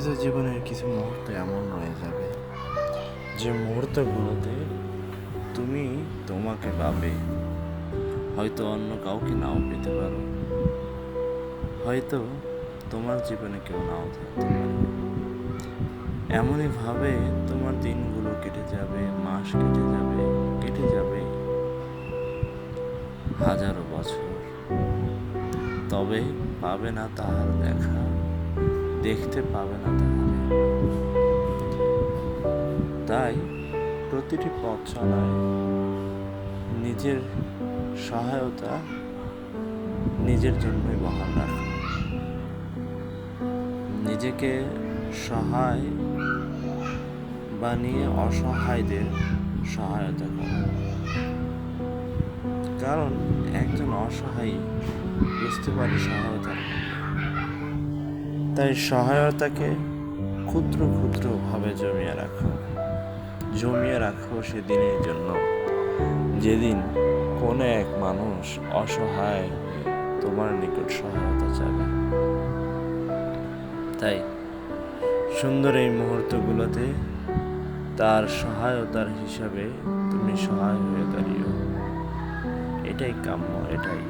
হয়তো জীবনের কিছু মুহূর্ত এমন রয়ে যাবে যে মুহূর্তগুলোতে তুমি তোমাকে পাবে, হয়তো অন্য কাউকে নাও পেতে পারো, হয়তো তোমার জীবনে কেউ নাও থাকতে পারে। এমনই ভাবে তোমার দিনগুলো কেটে যাবে, মাস কেটে যাবে হাজারো বছর, তবে পাবে না তাহার দেখা, দেখতে পাবে না তাহারে। তাই প্রতিটি পথ চলায় নিজের সহায়তা নিজের জন্যই বহাল রাখা, নিজেকে সহায় বানিয়ে অসহায়দের সহায়তা করা। কারণ একজন অসহায় বুঝতে পারে সহায়তার মূল্য। তাই সহায়তাকে ক্ষুদ্র ক্ষুদ্র ভাবে জমিয়ে রাখো সেদিনের জন্য, যেদিন কোনো এক মানুষ অসহায় হয়ে তোমার নিকট সহায়তা চাবে। তাই সুন্দর এই মুহূর্তগুলোতে তার সহায়তার হিসাবে তুমি সহায় হয়ে দাঁড়িও, এটাই কাম্য, এটাই